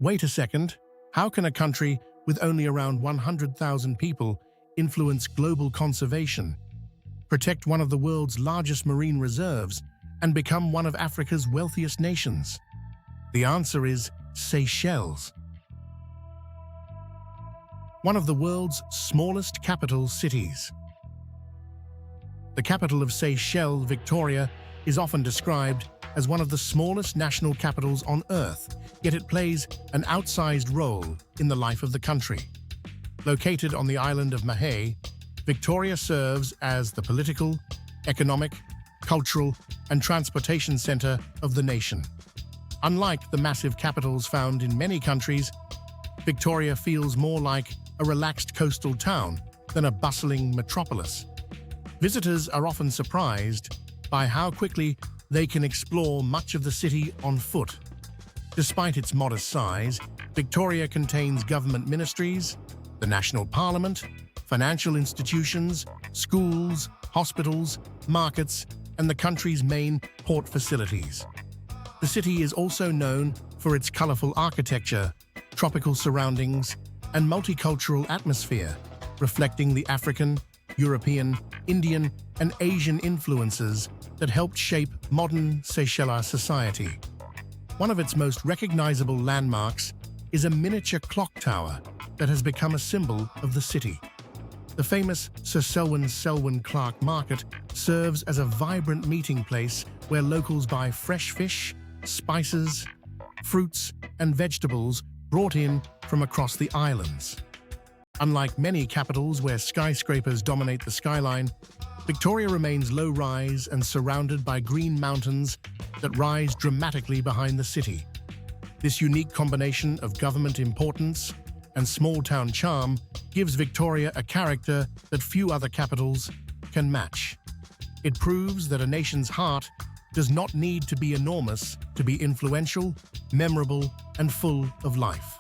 Wait a second, how can a country with only around 100,000 people influence global conservation, protect one of the world's largest marine reserves, and become one of Africa's wealthiest nations? The answer is Seychelles. One of the world's smallest capital cities. The capital of Seychelles, Victoria, is often described as one of the smallest national capitals on Earth, yet it plays an outsized role in the life of the country. Located on the island of Mahé, Victoria serves as the political, economic, cultural, and transportation center of the nation. Unlike the massive capitals found in many countries, Victoria feels more like a relaxed coastal town than a bustling metropolis. Visitors are often surprised by how quickly they can explore much of the city on foot. Despite its modest size, Victoria contains government ministries, the national parliament, financial institutions, schools, hospitals, markets, and the country's main port facilities. The city is also known for its colorful architecture, tropical surroundings, and multicultural atmosphere, reflecting the African, European, Indian, and Asian influences that helped shape modern Seychelles society. One of its most recognizable landmarks is a miniature clock tower that has become a symbol of the city. The famous Sir Selwyn Clark Market serves as a vibrant meeting place where locals buy fresh fish, spices, fruits, and vegetables brought in from across the islands. Unlike many capitals where skyscrapers dominate the skyline, Victoria remains low-rise and surrounded by green mountains that rise dramatically behind the city. This unique combination of government importance and small-town charm gives Victoria a character that few other capitals can match. It proves that a nation's heart does not need to be enormous to be influential, memorable, and full of life.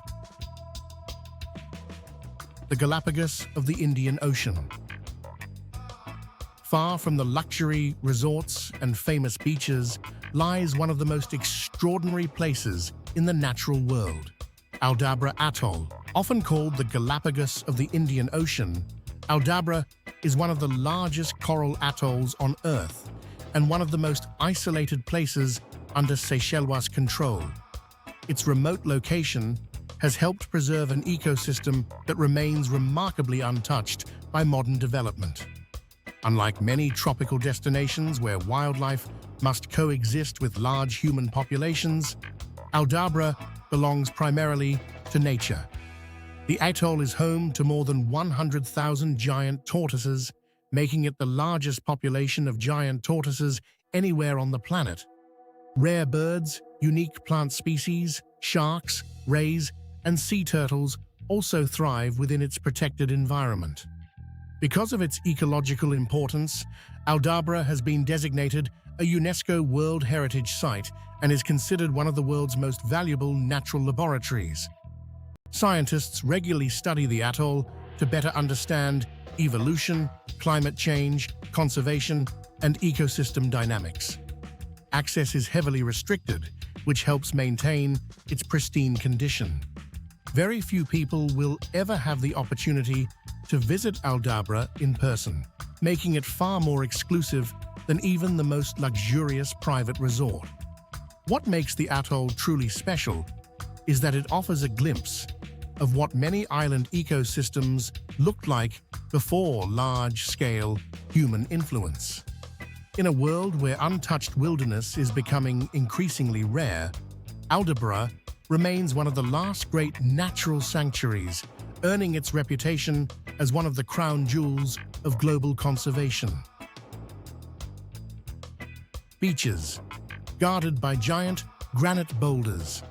The Galapagos of the Indian Ocean. Far from the luxury resorts and famous beaches lies one of the most extraordinary places in the natural world, Aldabra Atoll. Often called the Galapagos of the Indian Ocean, Aldabra is one of the largest coral atolls on Earth and one of the most isolated places under Seychelles control. Its remote location has helped preserve an ecosystem that remains remarkably untouched by modern development. Unlike many tropical destinations where wildlife must coexist with large human populations, Aldabra belongs primarily to nature. The atoll is home to more than 100,000 giant tortoises, making it the largest population of giant tortoises anywhere on the planet. Rare birds, unique plant species, sharks, rays, and sea turtles also thrive within its protected environment. Because of its ecological importance, Aldabra has been designated a UNESCO World Heritage Site and is considered one of the world's most valuable natural laboratories. Scientists regularly study the atoll to better understand evolution, climate change, conservation, and ecosystem dynamics. Access is heavily restricted, which helps maintain its pristine condition. Very few people will ever have the opportunity to visit Aldabra in person, making it far more exclusive than even the most luxurious private resort. What makes the atoll truly special is that it offers a glimpse of what many island ecosystems looked like before large-scale human influence. In a world where untouched wilderness is becoming increasingly rare, Aldabra remains one of the last great natural sanctuaries, earning its reputation as one of the crown jewels of global conservation. Beaches, guarded by giant granite boulders.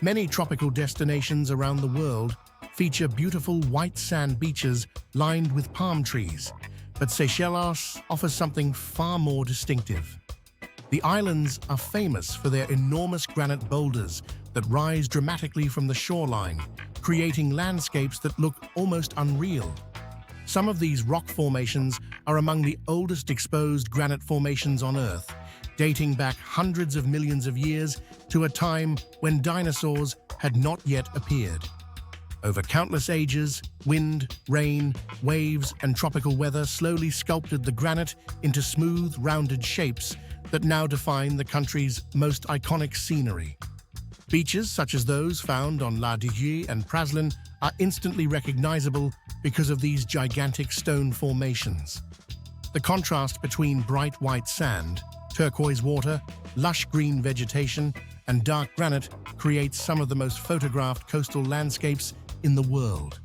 Many tropical destinations around the world feature beautiful white sand beaches lined with palm trees, but Seychelles offers something far more distinctive. The islands are famous for their enormous granite boulders that rise dramatically from the shoreline, creating landscapes that look almost unreal. Some of these rock formations are among the oldest exposed granite formations on Earth, dating back hundreds of millions of years to a time when dinosaurs had not yet appeared. Over countless ages, wind, rain, waves, and tropical weather slowly sculpted the granite into smooth, rounded shapes that now define the country's most iconic scenery. Beaches such as those found on La Digue and Praslin are instantly recognizable because of these gigantic stone formations. The contrast between bright white sand, turquoise water, lush green vegetation, and dark granite creates some of the most photographed coastal landscapes in the world.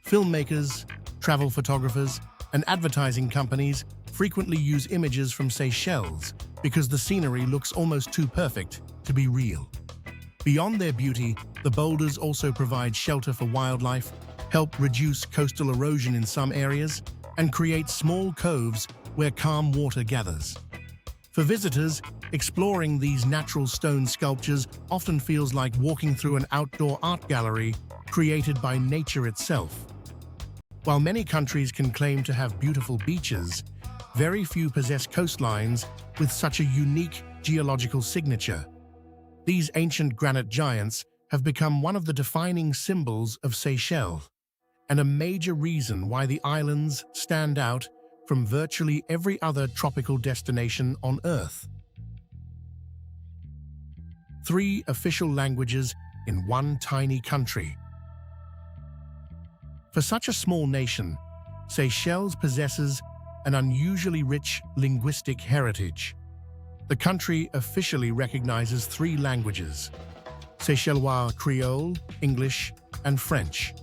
Filmmakers, travel photographers, and advertising companies frequently use images from Seychelles because the scenery looks almost too perfect to be real. Beyond their beauty, the boulders also provide shelter for wildlife, help reduce coastal erosion in some areas, and create small coves where calm water gathers. For visitors, exploring these natural stone sculptures often feels like walking through an outdoor art gallery created by nature itself. While many countries can claim to have beautiful beaches, very few possess coastlines with such a unique geological signature. These ancient granite giants have become one of the defining symbols of Seychelles, and a major reason why the islands stand out from virtually every other tropical destination on Earth. 3 official languages in one tiny country. For such a small nation, Seychelles possesses an unusually rich linguistic heritage. The country officially recognizes 3 languages: Seychellois Creole, English, and French.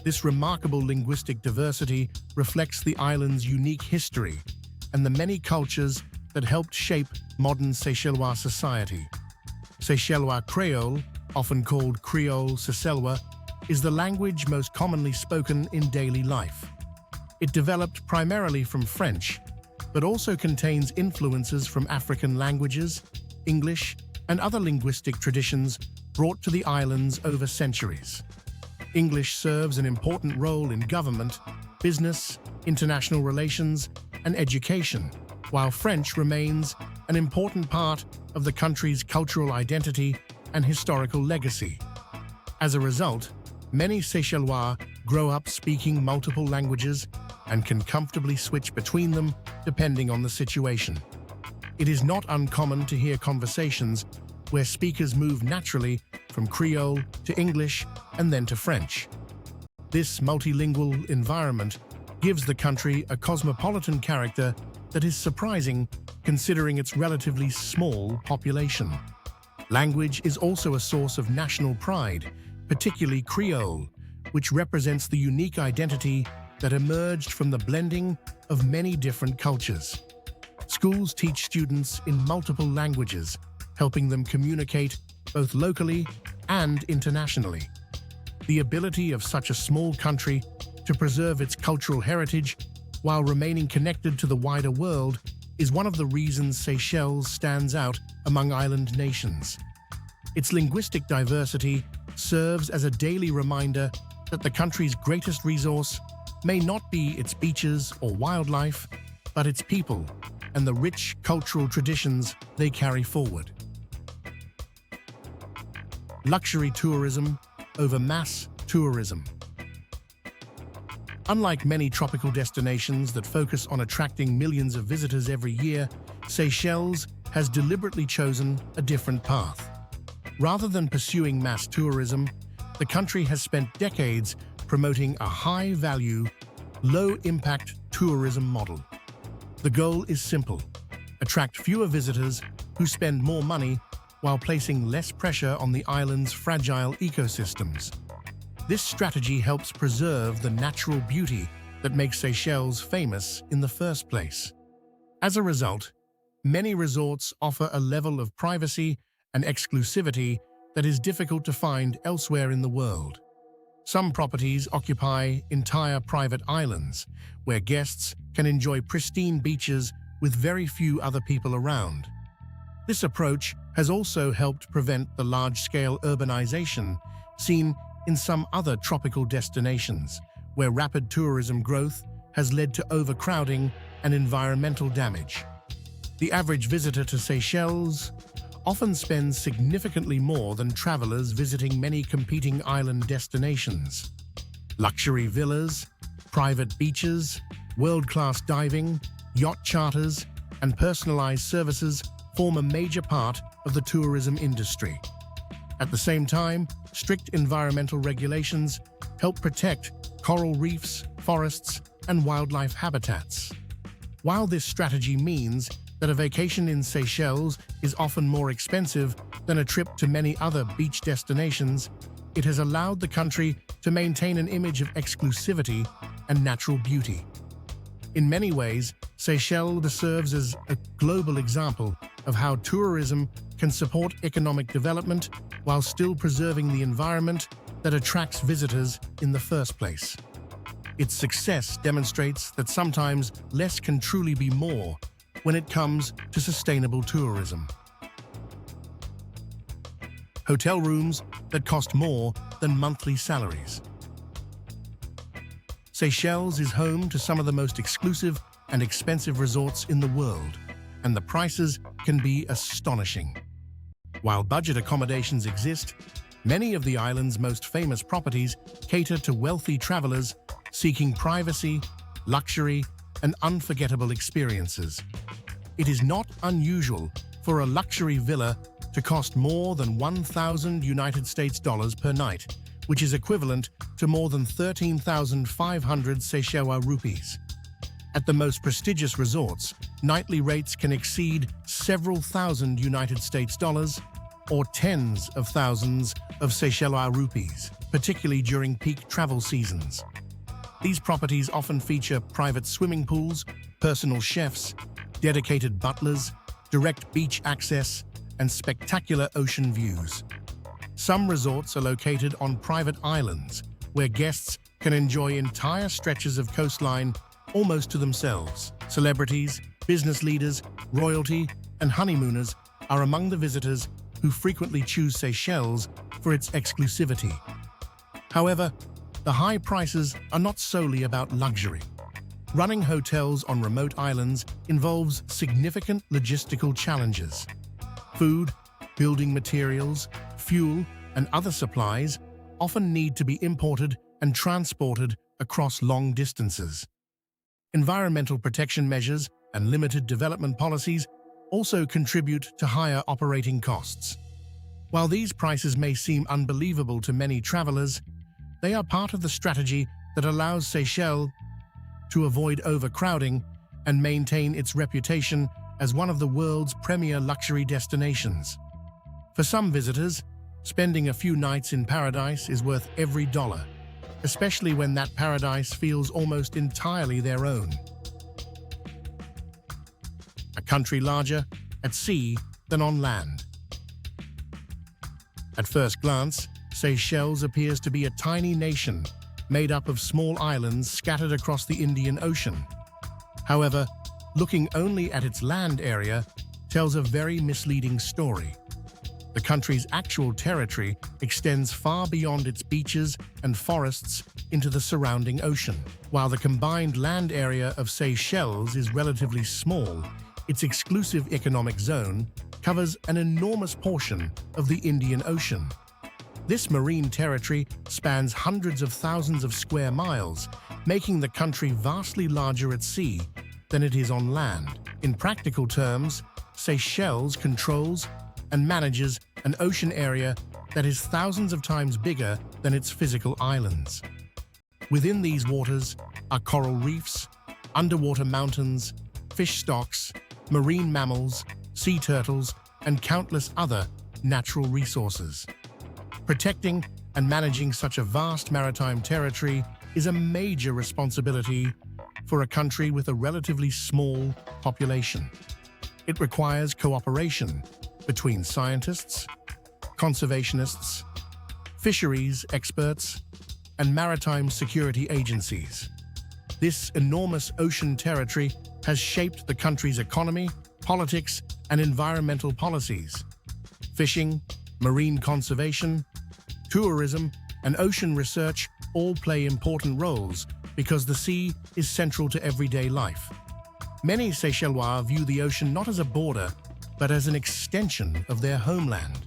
This remarkable linguistic diversity reflects the island's unique history and the many cultures that helped shape modern Seychellois society. Seychellois Creole, often called Creole Seychellois, is the language most commonly spoken in daily life. It developed primarily from French, but also contains influences from African languages, English, and other linguistic traditions brought to the islands over centuries. English serves an important role in government, business, international relations, and education, while French remains an important part of the country's cultural identity and historical legacy. As a result, many Seychellois grow up speaking multiple languages and can comfortably switch between them depending on the situation. It is not uncommon to hear conversations where speakers move naturally from Creole to English and then to French. This multilingual environment gives the country a cosmopolitan character that is surprising considering its relatively small population. Language is also a source of national pride, particularly Creole, which represents the unique identity that emerged from the blending of many different cultures. Schools teach students in multiple languages, helping them communicate both locally and internationally. The ability of such a small country to preserve its cultural heritage while remaining connected to the wider world is one of the reasons Seychelles stands out among island nations. Its linguistic diversity serves as a daily reminder that the country's greatest resource may not be its beaches or wildlife, but its people and the rich cultural traditions they carry forward. Luxury tourism over mass tourism. Unlike many tropical destinations that focus on attracting millions of visitors every year, Seychelles has deliberately chosen a different path. Rather than pursuing mass tourism, the country has spent decades promoting a high-value, low-impact tourism model. The goal is simple: attract fewer visitors who spend more money while placing less pressure on the island's fragile ecosystems. This strategy helps preserve the natural beauty that makes Seychelles famous in the first place. As a result, many resorts offer a level of privacy and exclusivity that is difficult to find elsewhere in the world. Some properties occupy entire private islands, where guests can enjoy pristine beaches with very few other people around. This approach has also helped prevent the large-scale urbanization seen in some other tropical destinations, where rapid tourism growth has led to overcrowding and environmental damage. The average visitor to Seychelles often spends significantly more than travelers visiting many competing island destinations. Luxury villas, private beaches, world-class diving, yacht charters, and personalized services form a major part of the tourism industry. At the same time, strict environmental regulations help protect coral reefs, forests, and wildlife habitats. While this strategy means that a vacation in Seychelles is often more expensive than a trip to many other beach destinations, it has allowed the country to maintain an image of exclusivity and natural beauty. In many ways, Seychelles serves as a global example of how tourism can support economic development while still preserving the environment that attracts visitors in the first place. Its success demonstrates that sometimes less can truly be more when it comes to sustainable tourism. Hotel rooms that cost more than monthly salaries. Seychelles is home to some of the most exclusive and expensive resorts in the world, and the prices can be astonishing. While budget accommodations exist, many of the island's most famous properties cater to wealthy travelers seeking privacy, luxury, and unforgettable experiences. It is not unusual for a luxury villa to cost more than $1,000 per night, which is equivalent to more than 13,500 Seychelles rupees. At the most prestigious resorts, nightly rates can exceed several thousand $, or tens of thousands of Seychelles rupees, particularly during peak travel seasons. These properties often feature private swimming pools, personal chefs, dedicated butlers, direct beach access, and spectacular ocean views. Some resorts are located on private islands, where guests can enjoy entire stretches of coastline almost to themselves. Celebrities, business leaders, royalty, and honeymooners are among the visitors who frequently choose Seychelles for its exclusivity. However, the high prices are not solely about luxury. Running hotels on remote islands involves significant logistical challenges. Food, building materials, fuel, and other supplies often need to be imported and transported across long distances. Environmental protection measures and limited development policies also contribute to higher operating costs. While these prices may seem unbelievable to many travelers, they are part of the strategy that allows Seychelles to avoid overcrowding and maintain its reputation as one of the world's premier luxury destinations. For some visitors, spending a few nights in paradise is worth every dollar, especially when that paradise feels almost entirely their own. A country larger at sea than on land. At first glance, Seychelles appears to be a tiny nation made up of small islands scattered across the Indian Ocean. However, looking only at its land area tells a very misleading story. The country's actual territory extends far beyond its beaches and forests into the surrounding ocean. While the combined land area of Seychelles is relatively small, its exclusive economic zone covers an enormous portion of the Indian Ocean. This marine territory spans hundreds of thousands of square miles, making the country vastly larger at sea than it is on land. In practical terms, Seychelles controls and manages an ocean area that is thousands of times bigger than its physical islands. Within these waters are coral reefs, underwater mountains, fish stocks, marine mammals, sea turtles, and countless other natural resources. Protecting and managing such a vast maritime territory is a major responsibility for a country with a relatively small population. It requires cooperation between scientists, conservationists, fisheries experts, and maritime security agencies. This enormous ocean territory has shaped the country's economy, politics, and environmental policies. Fishing, marine conservation, tourism, and ocean research all play important roles because the sea is central to everyday life. Many Seychellois view the ocean not as a border, but as an extension of their homeland.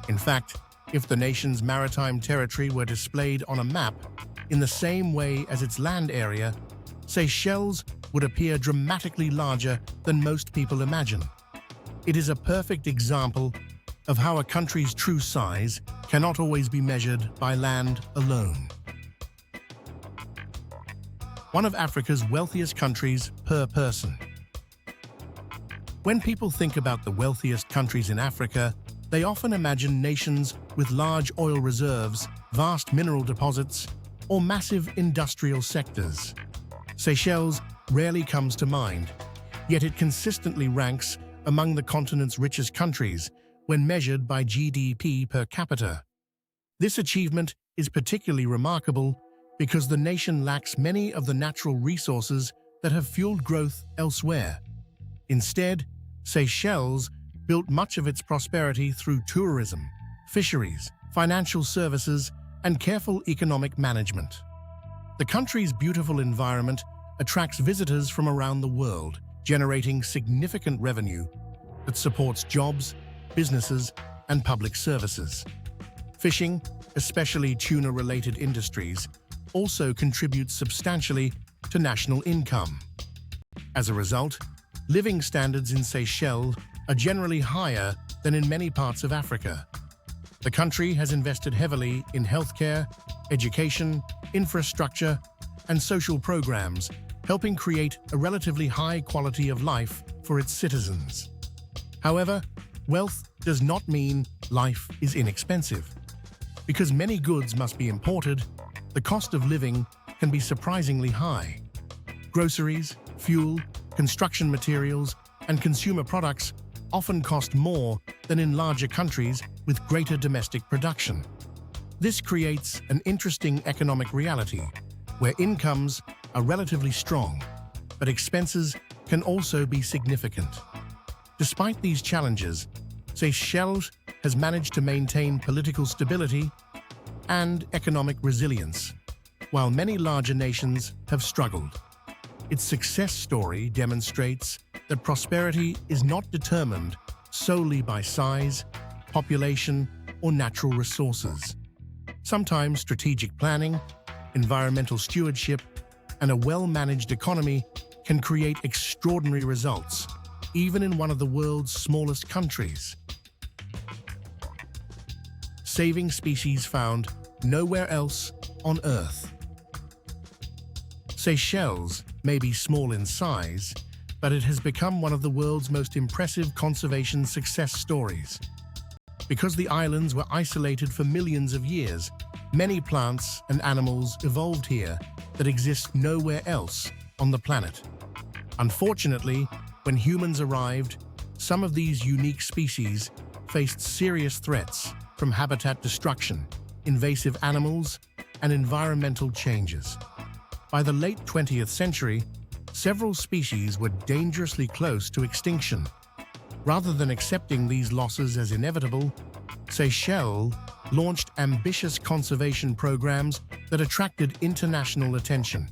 In fact, if the nation's maritime territory were displayed on a map in the same way as its land area, Seychelles would appear dramatically larger than most people imagine. It is a perfect example of how a country's true size cannot always be measured by land alone. One of Africa's wealthiest countries per person. When people think about the wealthiest countries in Africa, they often imagine nations with large oil reserves, vast mineral deposits, or massive industrial sectors. Seychelles rarely comes to mind, yet it consistently ranks among the continent's richest countries when measured by GDP per capita. This achievement is particularly remarkable because the nation lacks many of the natural resources that have fueled growth elsewhere. Instead, Seychelles built much of its prosperity through tourism, fisheries, financial services, and careful economic management. The country's beautiful environment attracts visitors from around the world, generating significant revenue that supports jobs, businesses, and public services. Fishing, especially tuna-related industries, also contributes substantially to national income. As a result, living standards in Seychelles are generally higher than in many parts of Africa. The country has invested heavily in healthcare, education, infrastructure, and social programs, helping create a relatively high quality of life for its citizens. However, wealth does not mean life is inexpensive. Because many goods must be imported, the cost of living can be surprisingly high. Groceries, fuel, construction materials, and consumer products often cost more than in larger countries with greater domestic production. This creates an interesting economic reality, where incomes are relatively strong, but expenses can also be significant. Despite these challenges, Seychelles has managed to maintain political stability and economic resilience, while many larger nations have struggled. Its success story demonstrates that prosperity is not determined solely by size, population, or natural resources. Sometimes strategic planning, environmental stewardship, and a well-managed economy can create extraordinary results, even in one of the world's smallest countries. Saving species found nowhere else on Earth. Seychelles may be small in size, but it has become one of the world's most impressive conservation success stories. Because the islands were isolated for millions of years, many plants and animals evolved here that exist nowhere else on the planet. Unfortunately, when humans arrived, some of these unique species faced serious threats from habitat destruction, invasive animals, and environmental changes. By the late 20th century, several species were dangerously close to extinction. Rather than accepting these losses as inevitable, Seychelles launched ambitious conservation programs that attracted international attention.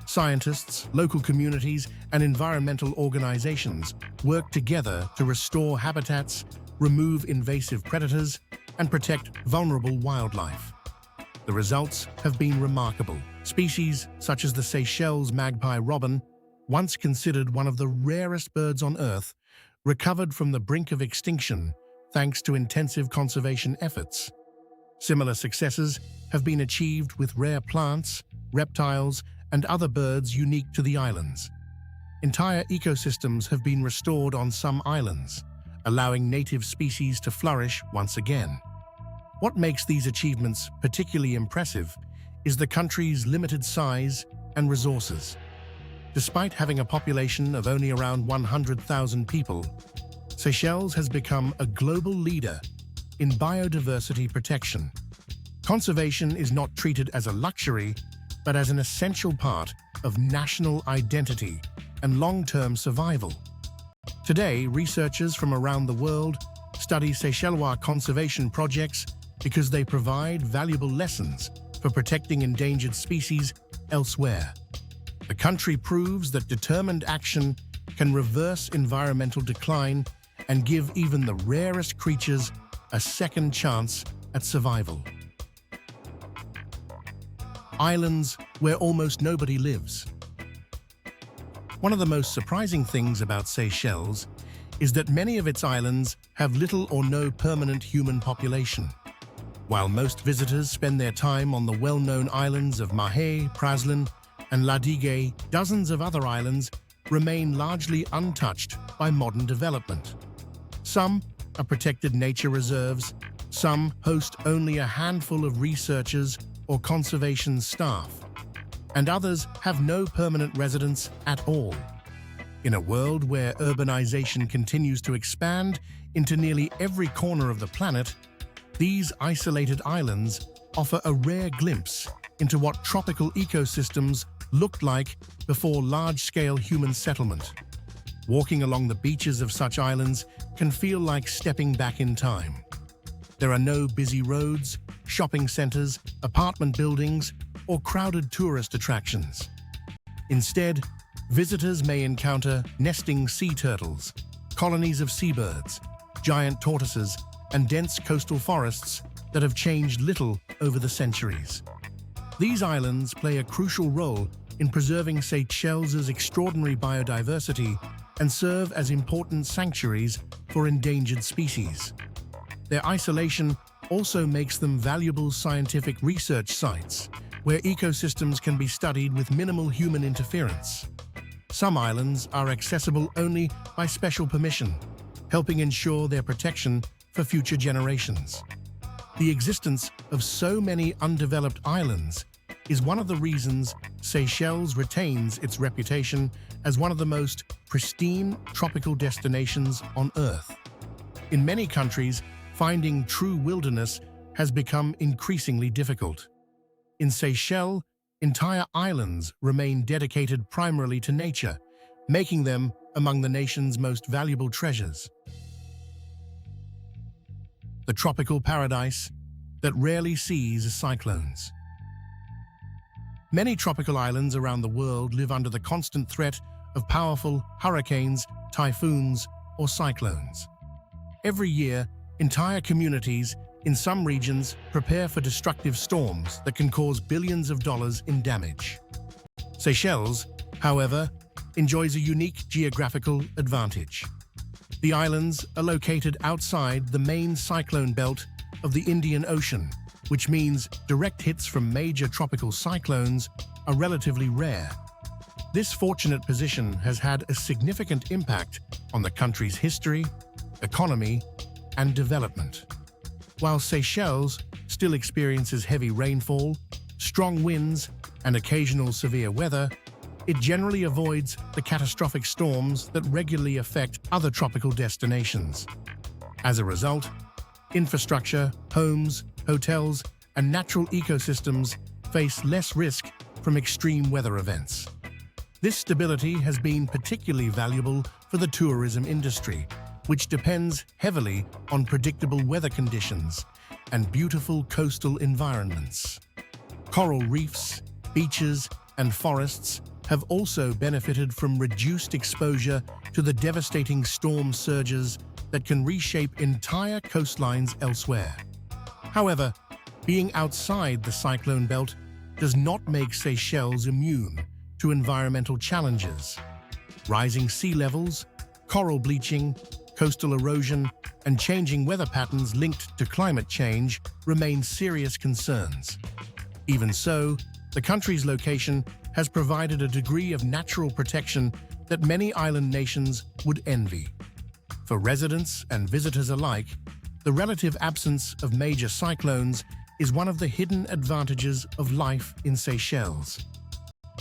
Scientists, local communities, and environmental organizations worked together to restore habitats, remove invasive predators, and protect vulnerable wildlife. The results have been remarkable. Species such as the Seychelles magpie robin, once considered one of the rarest birds on Earth, recovered from the brink of extinction thanks to intensive conservation efforts. Similar successes have been achieved with rare plants, reptiles, and other birds unique to the islands. Entire ecosystems have been restored on some islands, allowing native species to flourish once again. What makes these achievements particularly impressive is the country's limited size and resources. Despite having a population of only around 100,000 people, Seychelles has become a global leader in biodiversity protection. Conservation is not treated as a luxury, but as an essential part of national identity and long-term survival. Today, researchers from around the world study Seychellois conservation projects because they provide valuable lessons for protecting endangered species elsewhere. The country proves that determined action can reverse environmental decline and give even the rarest creatures a second chance at survival. Islands where almost nobody lives. One of the most surprising things about Seychelles is that many of its islands have little or no permanent human population. While most visitors spend their time on the well-known islands of Mahé, Praslin, and Ladigues, dozens of other islands remain largely untouched by modern development. Some are protected nature reserves, some host only a handful of researchers or conservation staff, and others have no permanent residents at all. In a world where urbanization continues to expand into nearly every corner of the planet, these isolated islands offer a rare glimpse into what tropical ecosystems looked like before large-scale human settlement. Walking along the beaches of such islands can feel like stepping back in time. There are no busy roads, shopping centers, apartment buildings, or crowded tourist attractions. Instead, visitors may encounter nesting sea turtles, colonies of seabirds, giant tortoises, and dense coastal forests that have changed little over the centuries. These islands play a crucial role in preserving Seychelles' extraordinary biodiversity and serve as important sanctuaries for endangered species. Their isolation also makes them valuable scientific research sites, where ecosystems can be studied with minimal human interference. Some islands are accessible only by special permission, helping ensure their protection for future generations. The existence of so many undeveloped islands is one of the reasons Seychelles retains its reputation as one of the most pristine tropical destinations on Earth. In many countries, finding true wilderness has become increasingly difficult. In Seychelles, entire islands remain dedicated primarily to nature, making them among the nation's most valuable treasures. The tropical paradise that rarely sees cyclones. Many tropical islands around the world live under the constant threat of powerful hurricanes, typhoons, or cyclones. Every year, entire communities in some regions prepare for destructive storms that can cause billions of dollars in damage. Seychelles, however, enjoys a unique geographical advantage. The islands are located outside the main cyclone belt of the Indian Ocean, which means direct hits from major tropical cyclones are relatively rare. This fortunate position has had a significant impact on the country's history, economy, and development. While Seychelles still experiences heavy rainfall, strong winds, and occasional severe weather, it generally avoids the catastrophic storms that regularly affect other tropical destinations. As a result, infrastructure, homes, hotels, and natural ecosystems face less risk from extreme weather events. This stability has been particularly valuable for the tourism industry, which depends heavily on predictable weather conditions and beautiful coastal environments. Coral reefs, beaches, and forests have also benefited from reduced exposure to the devastating storm surges that can reshape entire coastlines elsewhere. However, being outside the cyclone belt does not make Seychelles immune to environmental challenges. Rising sea levels, coral bleaching, coastal erosion, and changing weather patterns linked to climate change remain serious concerns. Even so, the country's location has provided a degree of natural protection that many island nations would envy. For residents and visitors alike, the relative absence of major cyclones is one of the hidden advantages of life in Seychelles.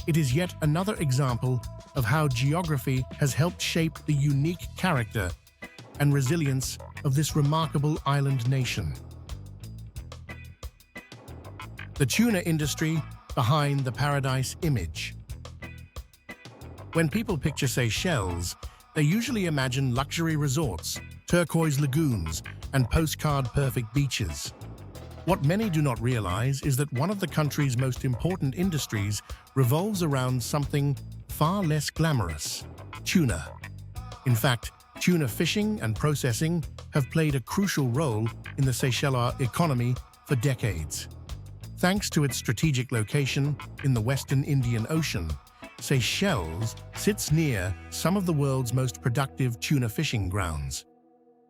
It is yet another example of how geography has helped shape the unique character and resilience of this remarkable island nation. The tuna industry behind the paradise image. When people picture Seychelles, they usually imagine luxury resorts, turquoise lagoons, and postcard-perfect beaches. What many do not realize is that one of the country's most important industries revolves around something far less glamorous: tuna. In fact, tuna fishing and processing have played a crucial role in the Seychelles economy for decades. Thanks to its strategic location in the Western Indian Ocean, Seychelles sits near some of the world's most productive tuna fishing grounds.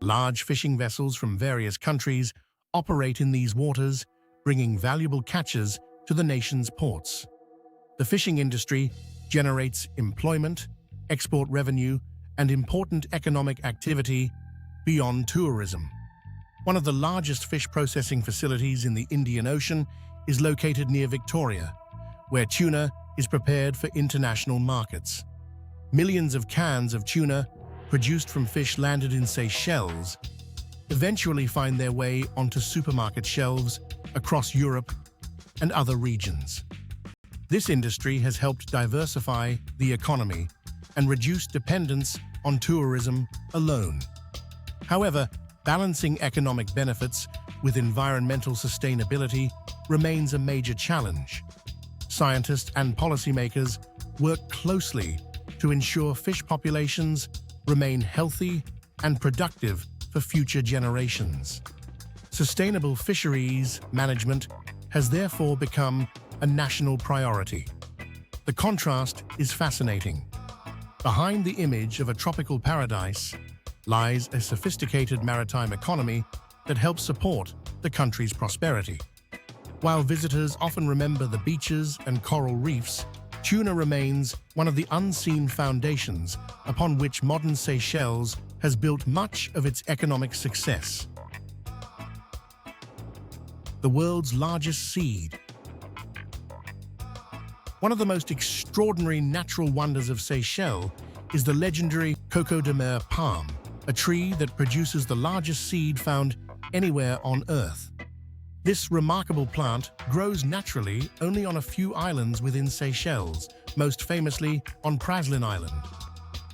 Large fishing vessels from various countries operate in these waters, bringing valuable catches to the nation's ports. The fishing industry generates employment, export revenue, and important economic activity beyond tourism. One of the largest fish processing facilities in the Indian Ocean is located near Victoria, where tuna is prepared for international markets. Millions of cans of tuna produced from fish landed in Seychelles eventually find their way onto supermarket shelves across Europe and other regions. This industry has helped diversify the economy and reduce dependence on tourism alone. However, balancing economic benefits with environmental sustainability remains a major challenge. Scientists and policymakers work closely to ensure fish populations remain healthy and productive for future generations. Sustainable fisheries management has therefore become a national priority. The contrast is fascinating. Behind the image of a tropical paradise lies a sophisticated maritime economy that helps support the country's prosperity. While visitors often remember the beaches and coral reefs, tuna remains one of the unseen foundations upon which modern Seychelles has built much of its economic success. The world's largest seed. One of the most extraordinary natural wonders of Seychelles is the legendary coco de mer palm, a tree that produces the largest seed found anywhere on Earth. This remarkable plant grows naturally only on a few islands within Seychelles, most famously on Praslin Island.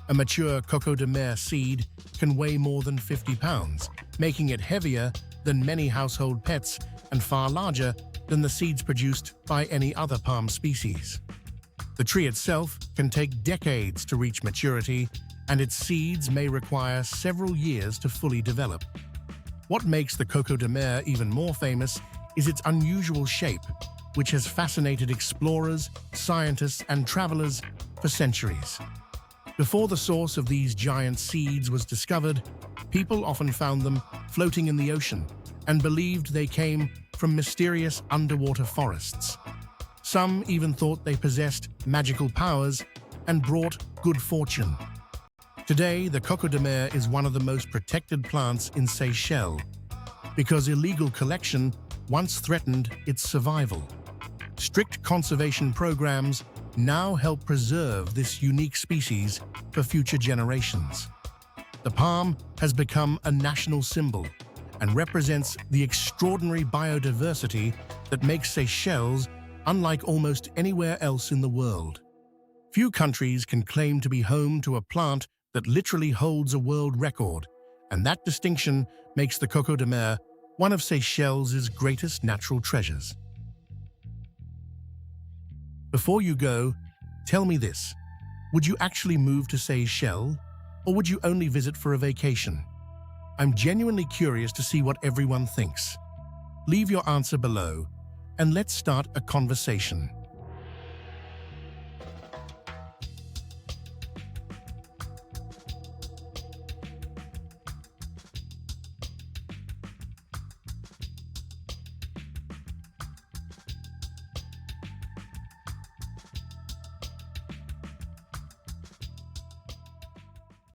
A mature coco de mer seed can weigh more than 50 pounds, making it heavier than many household pets and far larger than the seeds produced by any other palm species. The tree itself can take decades to reach maturity, and its seeds may require several years to fully develop. What makes the coco de mer even more famous is its unusual shape, which has fascinated explorers, scientists, and travelers for centuries. Before the source of these giant seeds was discovered, people often found them floating in the ocean and believed they came from mysterious underwater forests. Some even thought they possessed magical powers and brought good fortune. Today, the coco de mer is one of the most protected plants in Seychelles because illegal collection once threatened its survival. Strict conservation programs now help preserve this unique species for future generations. The palm has become a national symbol and represents the extraordinary biodiversity that makes Seychelles unlike almost anywhere else in the world. Few countries can claim to be home to a plant that literally holds a world record, and that distinction makes the coco de mer one of Seychelles' greatest natural treasures. Before you go, tell me this: would you actually move to Seychelles, or would you only visit for a vacation? I'm genuinely curious to see what everyone thinks. Leave your answer below, and let's start a conversation.